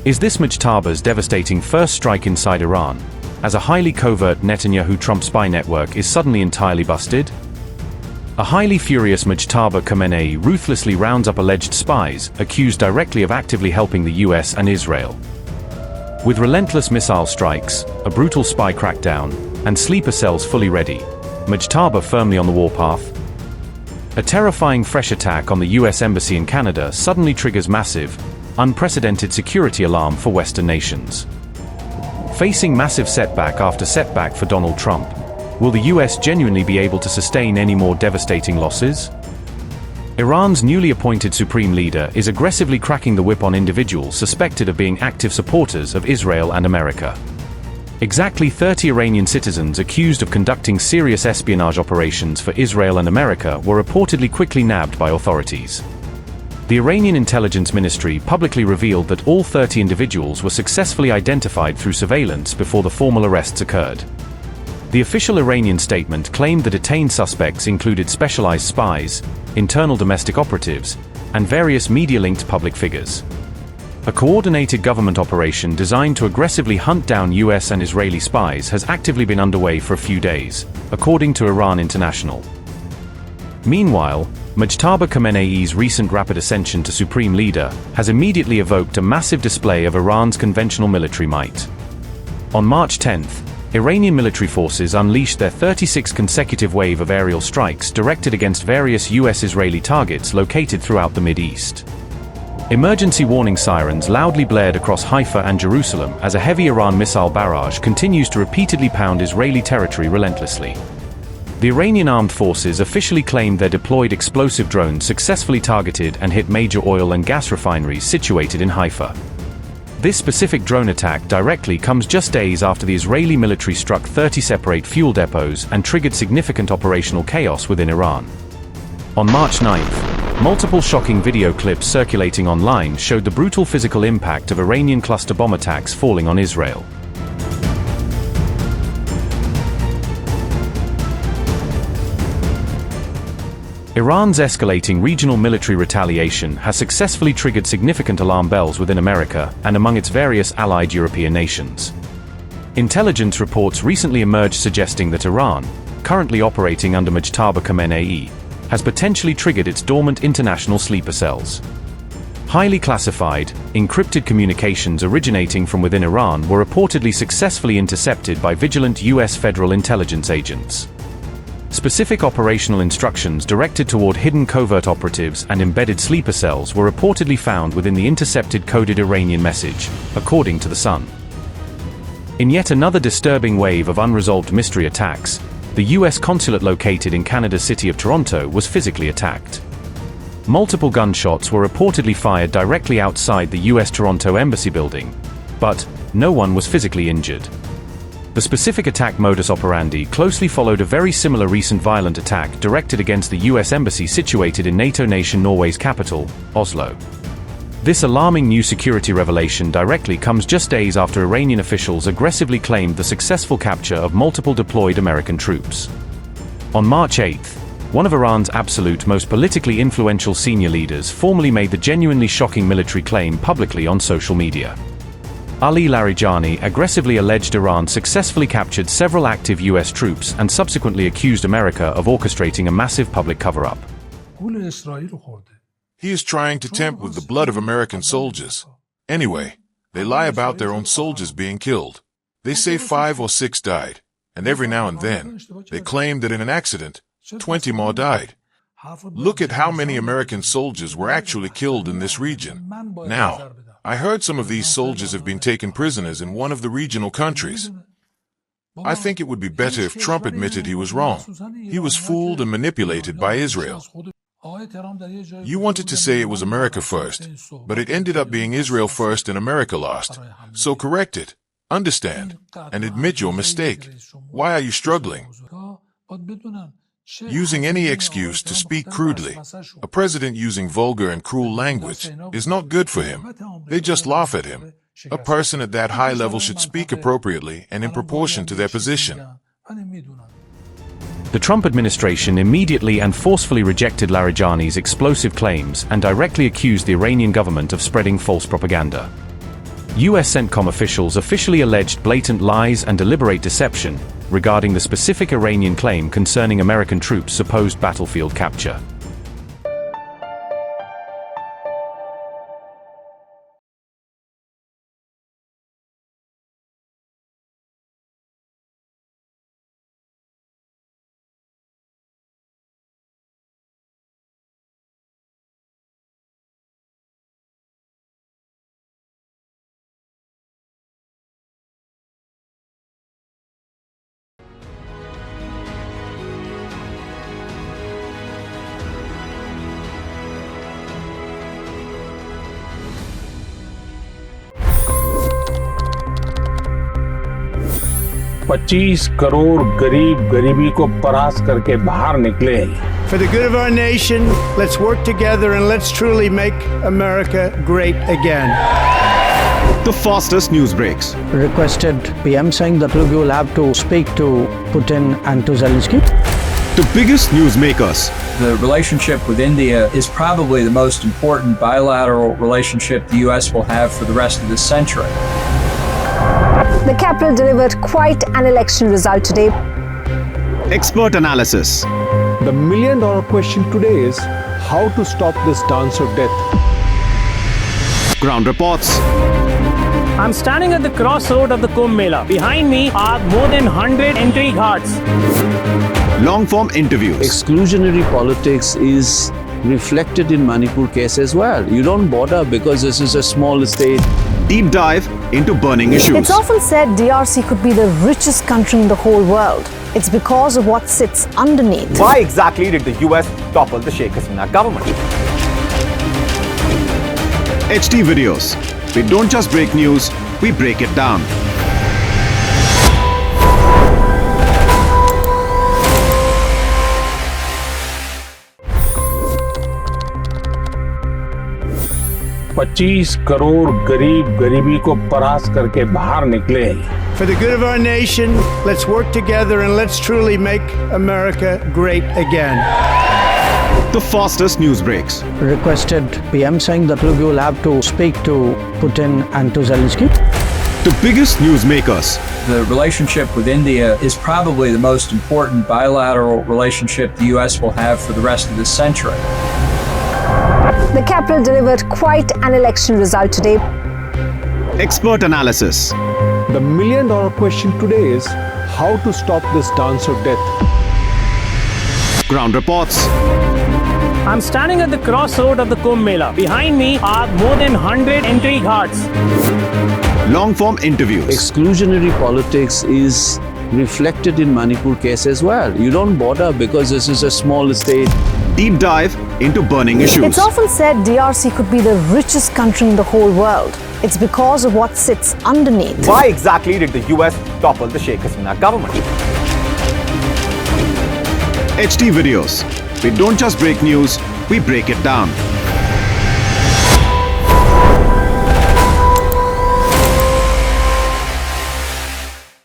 Is this Mojtaba's devastating first strike inside Iran, as a highly covert Netanyahu-Trump spy network is suddenly entirely busted? A highly furious Mojtaba Khamenei ruthlessly rounds up alleged spies, accused directly of actively helping the US and Israel. With relentless missile strikes, a brutal spy crackdown, and sleeper cells fully ready, Mojtaba firmly on the warpath. A terrifying fresh attack on the US Embassy in Canada suddenly triggers massive, unprecedented security alarm for Western nations. Facing massive setback after setback for Donald Trump, will the US genuinely be able to sustain any more devastating losses? Iran's newly appointed Supreme Leader is aggressively cracking the whip on individuals suspected of being active supporters of Israel and America. Exactly 30 Iranian citizens accused of conducting serious espionage operations for Israel and America were reportedly quickly nabbed by authorities. The Iranian Intelligence Ministry publicly revealed that all 30 individuals were successfully identified through surveillance before the formal arrests occurred. The official Iranian statement claimed the detained suspects included specialized spies, internal domestic operatives, and various media-linked public figures. A coordinated government operation designed to aggressively hunt down US and Israeli spies has actively been underway for a few days, according to Iran International. Meanwhile, Mojtaba Khamenei's recent rapid ascension to Supreme Leader has immediately evoked a massive display of Iran's conventional military might. On March 10th, Iranian military forces unleashed their 36th consecutive wave of aerial strikes directed against various US-Israeli targets located throughout the Mid-East. Emergency warning sirens loudly blared across Haifa and Jerusalem as a heavy Iran missile barrage continues to repeatedly pound Israeli territory relentlessly. The Iranian armed forces officially claimed their deployed explosive drones successfully targeted and hit major oil and gas refineries situated in Haifa. This specific drone attack directly comes just days after the Israeli military struck 30 separate fuel depots and triggered significant operational chaos within Iran. On March 9th, multiple shocking video clips circulating online showed the brutal physical impact of Iranian cluster bomb attacks falling on Israel. Iran's escalating regional military retaliation has successfully triggered significant alarm bells within America and among its various allied European nations. Intelligence reports recently emerged suggesting that Iran, currently operating under Mojtaba Khamenei, has potentially triggered its dormant international sleeper cells. Highly classified, encrypted communications originating from within Iran were reportedly successfully intercepted by vigilant US federal intelligence agents. Specific operational instructions directed toward hidden covert operatives and embedded sleeper cells were reportedly found within the intercepted coded Iranian message, according to The Sun. In yet another disturbing wave of unresolved mystery attacks, the US consulate located in Canada's city of Toronto was physically attacked. Multiple gunshots were reportedly fired directly outside the US Toronto Embassy building, but no one was physically injured. The specific attack modus operandi closely followed a very similar recent violent attack directed against the US Embassy situated in NATO nation Norway's capital, Oslo. This alarming new security revelation directly comes just days after Iranian officials aggressively claimed the successful capture of multiple deployed American troops. On March 8th, one of Iran's absolute most politically influential senior leaders formally made the genuinely shocking military claim publicly on social media. Ali Larijani aggressively alleged Iran successfully captured several active US troops and subsequently accused America of orchestrating a massive public cover-up. He is trying to tempt with the blood of American soldiers. Anyway, they lie about their own soldiers being killed. They say 5 or 6 died, and every now and then, they claim that in an accident, 20 more died. Look at how many American soldiers were actually killed in this region. Now, I heard some of these soldiers have been taken prisoners in one of the regional countries. I think it would be better if Trump admitted he was wrong. He was fooled and manipulated by Israel. You wanted to say it was America first, but it ended up being Israel first and America last. So correct it, understand, and admit your mistake. Why are you struggling? Using any excuse to speak crudely, a president using vulgar and cruel language, is not good for him. They just laugh at him. A person at that high level should speak appropriately and in proportion to their position. The Trump administration immediately and forcefully rejected Larijani's explosive claims and directly accused the Iranian government of spreading false propaganda. US CENTCOM officials officially alleged blatant lies and deliberate deception regarding the specific Iranian claim concerning American troops' supposed battlefield capture. $25 crore गरीब गरीबी को परास्त करके बाहर निकले। For the good of our nation, let's work together and let's truly make America great again. The fastest news breaks. Requested PM saying that look, you will have to speak to Putin and to Zelensky. The biggest news makers. The relationship with India is probably the most important bilateral relationship the US will have for the rest of this century. The capital delivered quite an election result today. Expert analysis. The million-dollar question today is how to stop this dance of death. Ground reports. I'm standing at the crossroad of the Kumbh Mela. Behind me are more than 100 entry ghats. Long-form interviews. Exclusionary politics is reflected in Manipur case as well. You don't bother because this is a small state. Deep dive into burning issues. It's often said DRC could be the richest country in the whole world. It's because of what sits underneath. Why exactly did the US topple the Sheikh Hasina government? HT videos. We don't just break news, we break it down. $25 crore गरीब गरीबी को परास्त करके बाहर निकले। For the good of our nation, let's work together and let's truly make America great again. The fastest news breaks. Requested PM saying that look, you will have to speak to Putin and to Zelensky. The biggest news makers. The relationship with India is probably the most important bilateral relationship the US will have for the rest of this century. The capital delivered quite an election result today. Expert analysis. The million-dollar question today is how to stop this dance of death. Ground reports. I'm standing at the crossroad of the Kumbh Mela. Behind me are more than 100 entry ghats. Long-form interviews. Exclusionary politics is reflected in Manipur case as well. You don't bother because this is a small state. Deep dive into burning issues. It's often said DRC could be the richest country in the whole world. It's because of what sits underneath. Why exactly did the US topple the Sheikh Hasina government? HT videos. We don't just break news, we break it down.